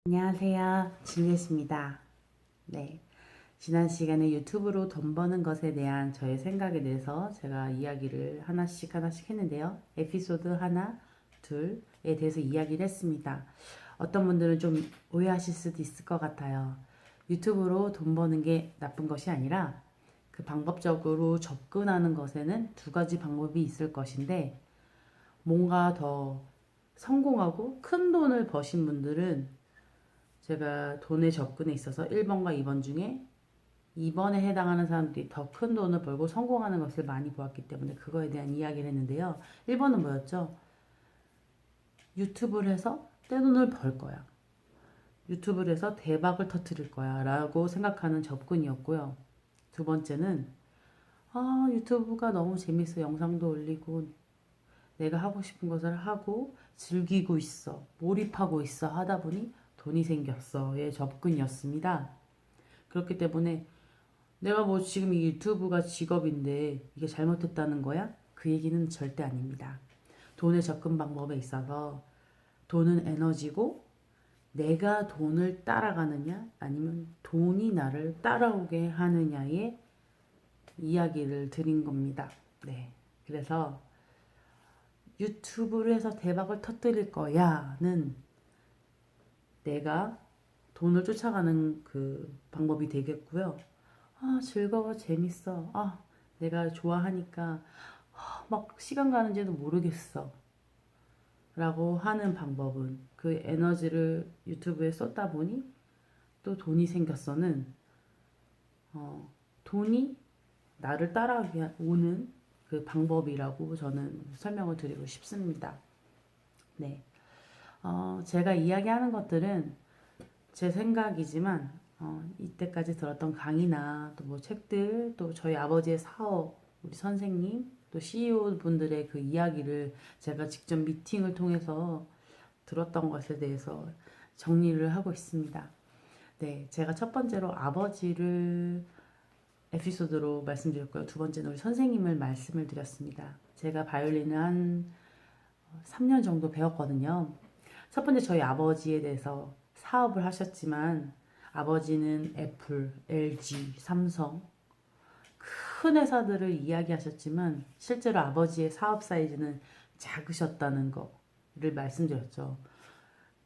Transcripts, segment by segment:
안녕하세요. 진유했습니다. 네. 지난 시간에 유튜브로 돈 버는 것에 대한 저의 생각에 대해서 제가 이야기를 하나씩 했는데요. 에피소드 하나, 둘에 대해서 이야기를 했습니다. 어떤 분들은 좀 오해하실 수도 있을 것 같아요. 유튜브로 돈 버는 게 나쁜 것이 아니라 그 방법적으로 접근하는 것에는 두 가지 방법이 있을 것인데 뭔가 더 성공하고 큰 돈을 버신 분들은 제가 돈에 접근에 있어서 1번과 2번 중에 2번에 해당하는 사람들이 더 큰 돈을 벌고 성공하는 것을 많이 보았기 때문에 그거에 대한 이야기를 했는데요. 1번은 뭐였죠? 유튜브를 해서 떼돈을 벌 거야. 유튜브를 해서 대박을 터뜨릴 거야. 라고 생각하는 접근이었고요. 두 번째는, 유튜브가 너무 재밌어. 영상도 올리고, 내가 하고 싶은 것을 하고, 즐기고 있어. 몰입하고 있어. 하다 보니 돈이 생겼어.의 접근이었습니다. 그렇기 때문에 내가 뭐 지금 이 유튜브가 직업인데 이게 잘못됐다는 거야? 그 얘기는 절대 아닙니다. 돈의 접근 방법에 있어서 돈은 에너지고 내가 돈을 따라가느냐 아니면 돈이 나를 따라오게 하느냐의 이야기를 드린 겁니다. 네. 그래서 유튜브를 해서 대박을 터뜨릴 거야는 내가 돈을 쫓아가는 그 방법이 되겠고요. 즐거워, 재밌어. 내가 좋아하니까 막 시간 가는지도 모르겠어. 라고 하는 방법은 그 에너지를 유튜브에 쏟다 보니 또 돈이 생겼어는 돈이 나를 따라오는 그 방법이라고 저는 설명을 드리고 싶습니다. 네. 제가 이야기하는 것들은 제 생각이지만 이때까지 들었던 강의나 또 뭐 책들 또 저희 아버지의 사업 우리 선생님 또 CEO 분들의 그 이야기를 제가 직접 미팅을 통해서 들었던 것에 대해서 정리를 하고 있습니다. 네, 제가 첫 번째로 아버지를 에피소드로 말씀드렸고요. 두 번째는 우리 선생님을 말씀을 드렸습니다. 제가 바이올린을 한 3년 정도 배웠거든요. 첫 번째 저희 아버지에 대해서 사업을 하셨지만 아버지는 애플, LG, 삼성 큰 회사들을 이야기하셨지만 실제로 아버지의 사업 사이즈는 작으셨다는 거를 말씀드렸죠.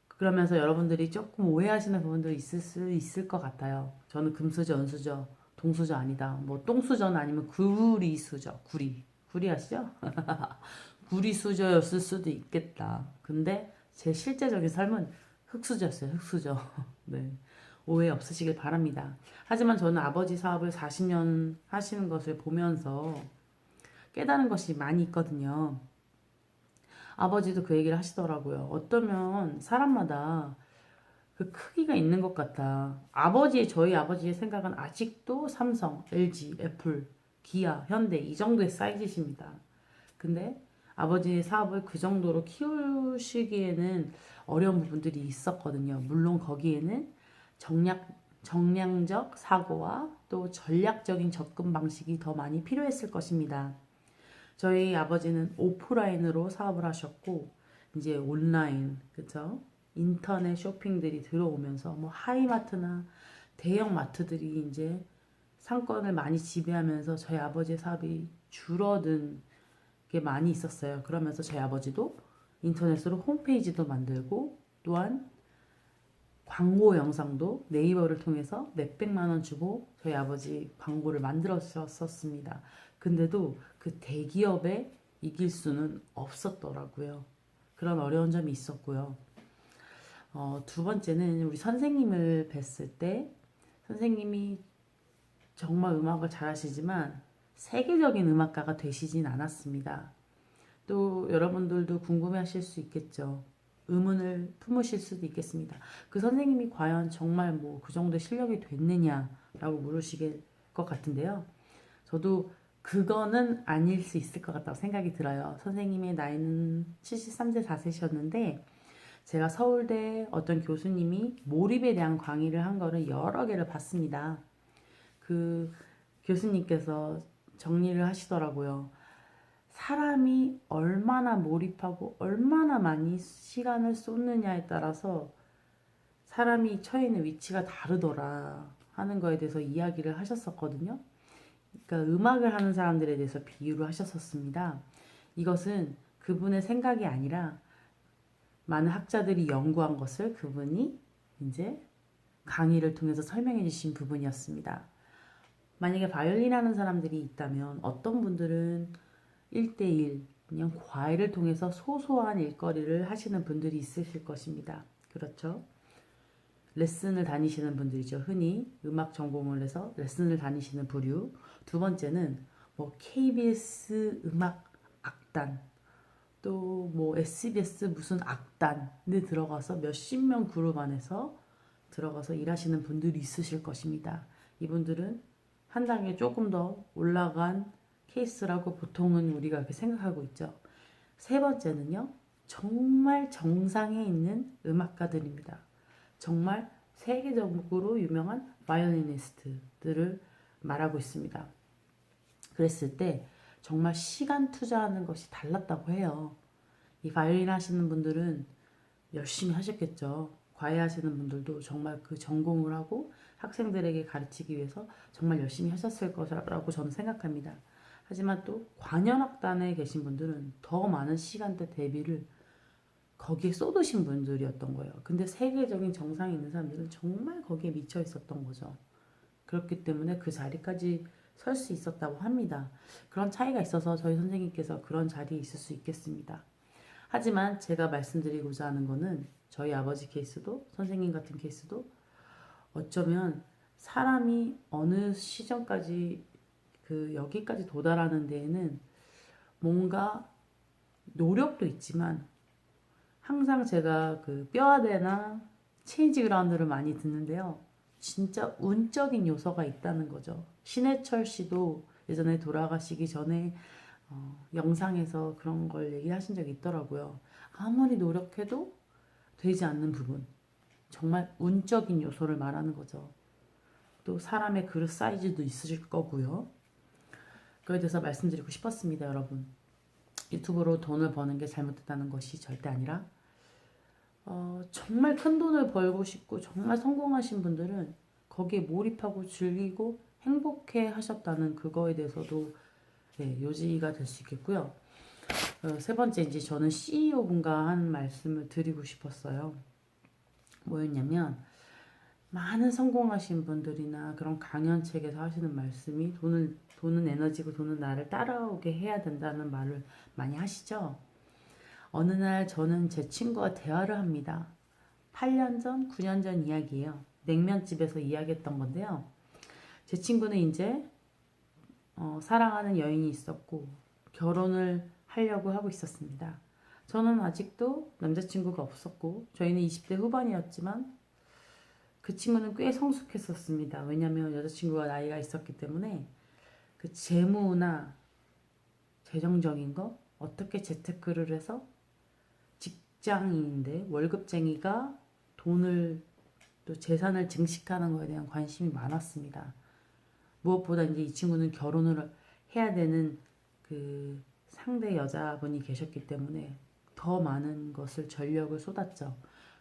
그러면서 여러분들이 조금 오해하시는 부분도 있을 수 있을 것 같아요. 저는 금수저, 은수저, 동수저 아니다. 뭐 똥수저는 아니면 구리수저, 구리 아시죠? 구리수저였을 수도 있겠다. 근데 제 실제적인 삶은 흙수저였어요. 흙수저. 네. 오해 없으시길 바랍니다. 하지만 저는 아버지 사업을 40년 하시는 것을 보면서 깨달은 것이 많이 있거든요. 아버지도 그 얘기를 하시더라고요. 어쩌면 사람마다 그 크기가 있는 것 같아. 저희 아버지의 생각은 아직도 삼성, LG, 애플, 기아, 현대 이 정도의 사이즈십니다. 근데 아버지의 사업을 그 정도로 키우시기에는 어려운 부분들이 있었거든요. 물론 거기에는 정략, 정량적 사고와 또 전략적인 접근 방식이 더 많이 필요했을 것입니다. 저희 아버지는 오프라인으로 사업을 하셨고, 이제 온라인, 그쵸? 인터넷 쇼핑들이 들어오면서 뭐 하이마트나 대형 마트들이 이제 상권을 많이 지배하면서 저희 아버지의 사업이 줄어든 게 많이 있었어요. 그러면서 저희 아버지도 인터넷으로 홈페이지도 만들고 또한 광고 영상도 네이버를 통해서 몇백만 원 주고 저희 아버지 광고를 만들었었습니다. 근데도 그 대기업에 이길 수는 없었더라고요. 그런 어려운 점이 있었고요. 두 번째는 우리 선생님을 뵀을 때 선생님이 정말 음악을 잘하시지만 세계적인 음악가가 되시진 않았습니다. 또 여러분들도 궁금해하실 수 있겠죠. 의문을 품으실 수도 있겠습니다. 그 선생님이 과연 정말 뭐 그 정도 실력이 됐느냐라고 물으실 것 같은데요. 저도 그거는 아닐 수 있을 것 같다고 생각이 들어요. 선생님의 나이는 73세 4세셨는데 제가 서울대 어떤 교수님이 몰입에 대한 강의를 한 거를 여러 개를 봤습니다. 그 교수님께서 정리를 하시더라고요. 사람이 얼마나 몰입하고 얼마나 많이 시간을 쏟느냐에 따라서 사람이 처해 있는 위치가 다르더라 하는 거에 대해서 이야기를 하셨었거든요. 그러니까 음악을 하는 사람들에 대해서 비유를 하셨었습니다. 이것은 그분의 생각이 아니라 많은 학자들이 연구한 것을 그분이 이제 강의를 통해서 설명해 주신 부분이었습니다. 만약에 바이올린 하는 사람들이 있다면 어떤 분들은 1대1 그냥 과외를 통해서 소소한 일거리를 하시는 분들이 있으실 것입니다. 그렇죠? 레슨을 다니시는 분들이죠. 흔히 음악 전공을 해서 레슨을 다니시는 부류. 두 번째는 뭐 KBS 음악 악단, 또 뭐 SBS 무슨 악단에 들어가서 몇십 명 그룹 안에서 들어가서 일하시는 분들이 있으실 것입니다. 이분들은 한 단계 조금 더 올라간 케이스라고 보통은 우리가 그렇게 생각하고 있죠. 세 번째는요, 정말 정상에 있는 음악가들입니다. 정말 세계적으로 유명한 바이올리니스트들을 말하고 있습니다. 그랬을 때 정말 시간 투자하는 것이 달랐다고 해요. 이 바이올린 하시는 분들은 열심히 하셨겠죠. 과외하시는 분들도 정말 그 전공을 하고 학생들에게 가르치기 위해서 정말 열심히 하셨을 거라고 저는 생각합니다. 하지만 또 관현악단에 계신 분들은 더 많은 시간대 대비를 거기에 쏟으신 분들이었던 거예요. 근데 세계적인 정상에 있는 사람들은 정말 거기에 미쳐 있었던 거죠. 그렇기 때문에 그 자리까지 설 수 있었다고 합니다. 그런 차이가 있어서 저희 선생님께서 그런 자리에 있을 수 있겠습니다. 하지만 제가 말씀드리고자 하는 거는 저희 아버지 케이스도 선생님 같은 케이스도 어쩌면 사람이 어느 시점까지 그 여기까지 도달하는 데에는 뭔가 노력도 있지만 항상 제가 그 뼈아대나 체인지 그라운드를 많이 듣는데요. 진짜 운적인 요소가 있다는 거죠. 신해철 씨도 예전에 돌아가시기 전에 영상에서 그런 걸 얘기하신 적이 있더라고요. 아무리 노력해도 되지 않는 부분. 정말 운적인 요소를 말하는 거죠. 또 사람의 그릇 사이즈도 있으실 거고요. 그에 대해서 말씀드리고 싶었습니다, 여러분. 유튜브로 돈을 버는 게 잘못됐다는 것이 절대 아니라 정말 큰 돈을 벌고 싶고 정말 성공하신 분들은 거기에 몰입하고 즐기고 행복해 하셨다는 그거에 대해서도 네, 요지가 될 수 있겠고요. 세 번째 이제 저는 CEO 분과 한 말씀을 드리고 싶었어요. 뭐였냐면 많은 성공하신 분들이나 그런 강연책에서 하시는 말씀이 돈은 에너지고 돈은 나를 따라오게 해야 된다는 말을 많이 하시죠. 어느 날 저는 제 친구와 대화를 합니다. 8년 전, 9년 전 이야기예요. 냉면집에서 이야기했던 건데요. 제 친구는 이제 사랑하는 여인이 있었고 결혼을 하려고 하고 있었습니다. 저는 아직도 남자친구가 없었고 저희는 20대 후반이었지만 그 친구는 꽤 성숙했었습니다. 왜냐하면 여자친구가 나이가 있었기 때문에 그 재무나 재정적인 거 어떻게 재테크를 해서 직장인인데 월급쟁이가 돈을 또 재산을 증식하는 거에 대한 관심이 많았습니다. 무엇보다 이제 이 친구는 결혼을 해야 되는 그 상대 여자분이 계셨기 때문에 더 많은 것을 전력을 쏟았죠.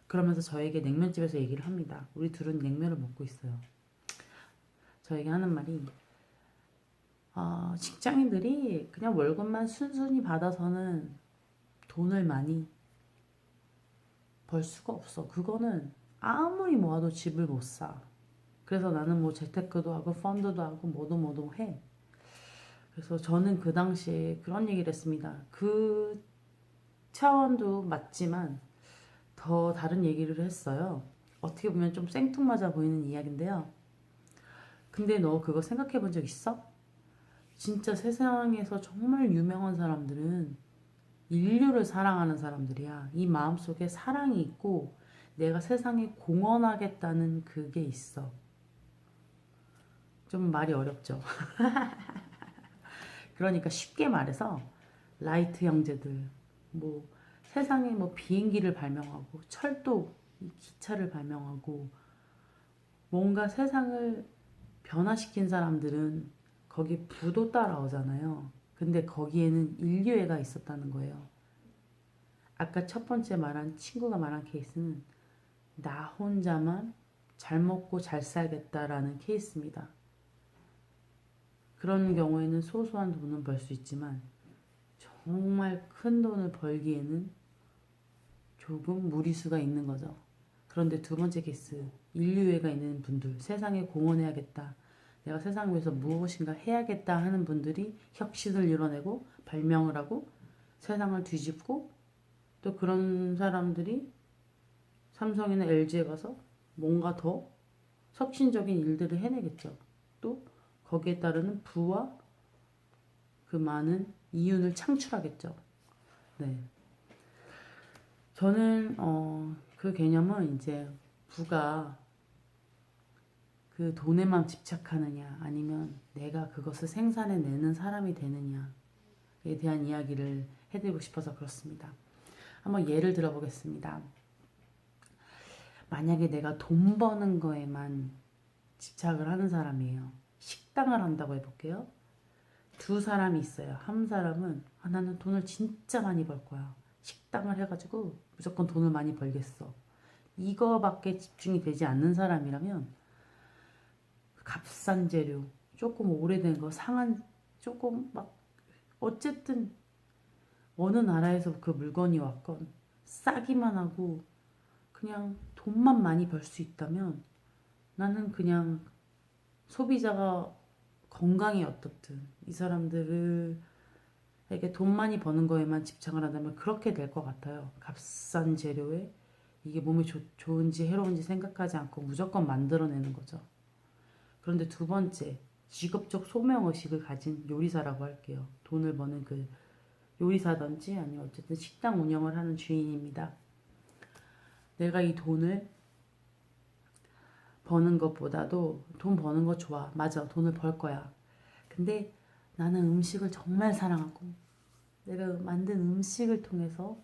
그러면서 저에게 냉면집에서 얘기를 합니다. 우리 둘은 냉면을 먹고 있어요. 저에게 하는 말이 직장인들이 그냥 월급만 순순히 받아서는 돈을 많이 벌 수가 없어. 그거는 아무리 모아도 집을 못 사. 그래서 나는 뭐 재테크도 하고 펀드도 하고 뭐도 해. 그래서 저는 그 당시에 그런 얘기를 했습니다. 그 차원도 맞지만 더 다른 얘기를 했어요. 어떻게 보면 좀 생뚱맞아 보이는 이야기인데요. 근데 너 그거 생각해 본 적 있어? 진짜 세상에서 정말 유명한 사람들은 인류를 사랑하는 사람들이야. 이 마음속에 사랑이 있고 내가 세상에 공헌하겠다는 그게 있어. 좀 말이 어렵죠. 그러니까 쉽게 말해서 라이트 형제들, 뭐 세상에 뭐 비행기를 발명하고 철도, 기차를 발명하고 뭔가 세상을 변화시킨 사람들은 거기 부도 따라오잖아요. 근데 거기에는 인류애가 있었다는 거예요. 아까 첫 번째 말한 친구가 말한 케이스는 나 혼자만 잘 먹고 잘 살겠다라는 케이스입니다. 그런 경우에는 소소한 돈은 벌 수 있지만 정말 큰 돈을 벌기에는 조금 무리수가 있는 거죠. 그런데 두 번째 케이스, 인류애가 있는 분들, 세상에 공헌해야겠다. 내가 세상을 위해서 무엇인가 해야겠다 하는 분들이 혁신을 이뤄내고 발명을 하고 세상을 뒤집고 또 그런 사람들이 삼성이나 LG에 가서 뭔가 더 혁신적인 일들을 해내겠죠. 또 거기에 따르는 부와 그 많은 이윤을 창출하겠죠. 네. 저는 그 개념은 이제 부가 그 돈에만 집착하느냐 아니면 내가 그것을 생산해내는 사람이 되느냐에 대한 이야기를 해드리고 싶어서 그렇습니다. 한번 예를 들어보겠습니다. 만약에 내가 돈 버는 거에만 집착을 하는 사람이에요. 식당을 한다고 해볼게요. 두 사람이 있어요. 한 사람은 나는 돈을 진짜 많이 벌 거야. 식당을 해가지고 무조건 돈을 많이 벌겠어. 이거밖에 집중이 되지 않는 사람이라면 값싼 재료, 조금 오래된 거, 상한 조금 막 어쨌든 어느 나라에서 그 물건이 왔건 싸기만 하고 그냥 돈만 많이 벌 수 있다면 나는 그냥 소비자가 건강이 어떻든 이 사람들을 에게 돈 많이 버는 거에만 집착을 한다면 그렇게 될 것 같아요. 값싼 재료에 이게 몸에 좋은지 해로운지 생각하지 않고 무조건 만들어내는 거죠. 그런데 두 번째, 직업적 소명의식을 가진 요리사라고 할게요. 돈을 버는 그 요리사든지 아니면 어쨌든 식당 운영을 하는 주인입니다. 내가 이 돈을 버는 것보다도 돈 버는 거 좋아. 맞아. 돈을 벌 거야. 근데 나는 음식을 정말 사랑하고 내가 만든 음식을 통해서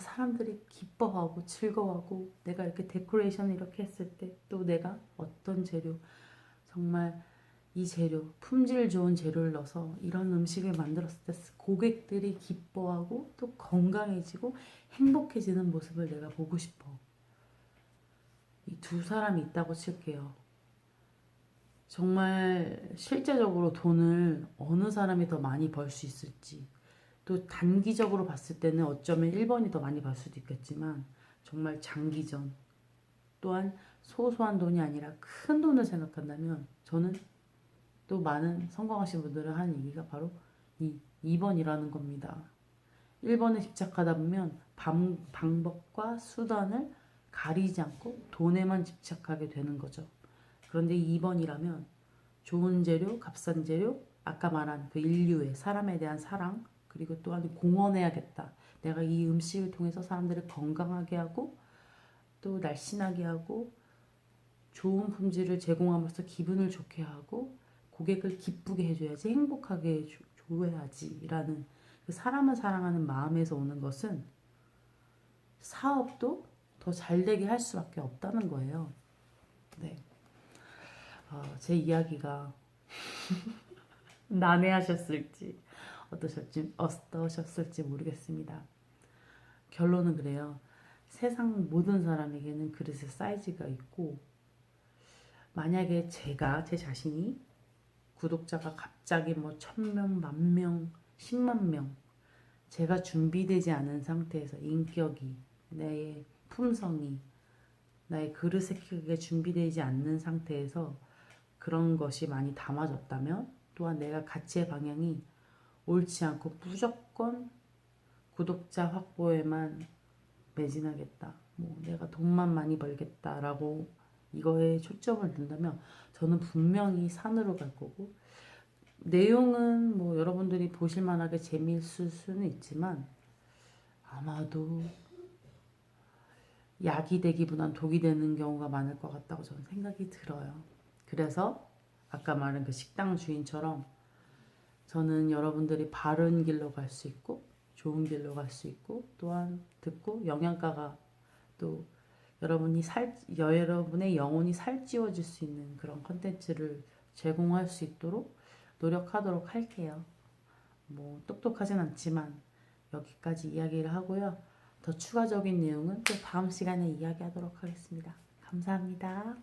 사람들이 기뻐하고 즐거워하고 내가 이렇게 데코레이션 이렇게 했을 때 또 내가 어떤 재료 정말 이 재료 품질 좋은 재료를 넣어서 이런 음식을 만들었을 때 고객들이 기뻐하고 또 건강해지고 행복해지는 모습을 내가 보고 싶어. 이 두 사람이 있다고 칠게요. 정말 실제적으로 돈을 어느 사람이 더 많이 벌 수 있을지 또 단기적으로 봤을 때는 어쩌면 1번이 더 많이 벌 수도 있겠지만 정말 장기전 또한 소소한 돈이 아니라 큰 돈을 생각한다면 저는 또 많은 성공하신 분들은 하는 얘기가 바로 이 2번이라는 겁니다. 1번에 집착하다 보면 방법과 수단을 가리지 않고 돈에만 집착하게 되는 거죠. 그런데 2번이라면 좋은 재료, 값싼 재료, 아까 말한 그 인류의 사람에 대한 사랑, 그리고 또한 공헌해야겠다. 내가 이 음식을 통해서 사람들을 건강하게 하고 또 날씬하게 하고 좋은 품질을 제공함으로써 기분을 좋게 하고 고객을 기쁘게 해줘야지 행복하게 줘야지라는 그 사람을 사랑하는 마음에서 오는 것은 사업도 더 잘되게 할 수밖에 없다는 거예요. 네. 제 이야기가 난해하셨을지 어떠셨을지 모르겠습니다. 결론은 그래요. 세상 모든 사람에게는 그릇의 사이즈가 있고 만약에 제 자신이 구독자가 갑자기 뭐 1000명, 10,000명, 10만 명 제가 준비되지 않은 상태에서 인격이 내 품성이 나의 그릇의 크기가 준비되지 않는 상태에서 그런 것이 많이 담아졌다면 또한 내가 가치의 방향이 옳지 않고 무조건 구독자 확보에만 매진하겠다. 뭐 내가 돈만 많이 벌겠다라고 이거에 초점을 둔다면 저는 분명히 산으로 갈 거고 내용은 뭐 여러분들이 보실 만하게 재미있을 수는 있지만 아마도 약이 되기보단 독이 되는 경우가 많을 것 같다고 저는 생각이 들어요. 그래서 아까 말한 그 식당 주인처럼 저는 여러분들이 바른 길로 갈 수 있고 좋은 길로 갈 수 있고 또한 듣고 영양가가 또 여러분의 영혼이 살찌워질 수 있는 그런 컨텐츠를 제공할 수 있도록 노력하도록 할게요. 뭐 똑똑하진 않지만 여기까지 이야기를 하고요. 더 추가적인 내용은 또 다음 시간에 이야기하도록 하겠습니다. 감사합니다.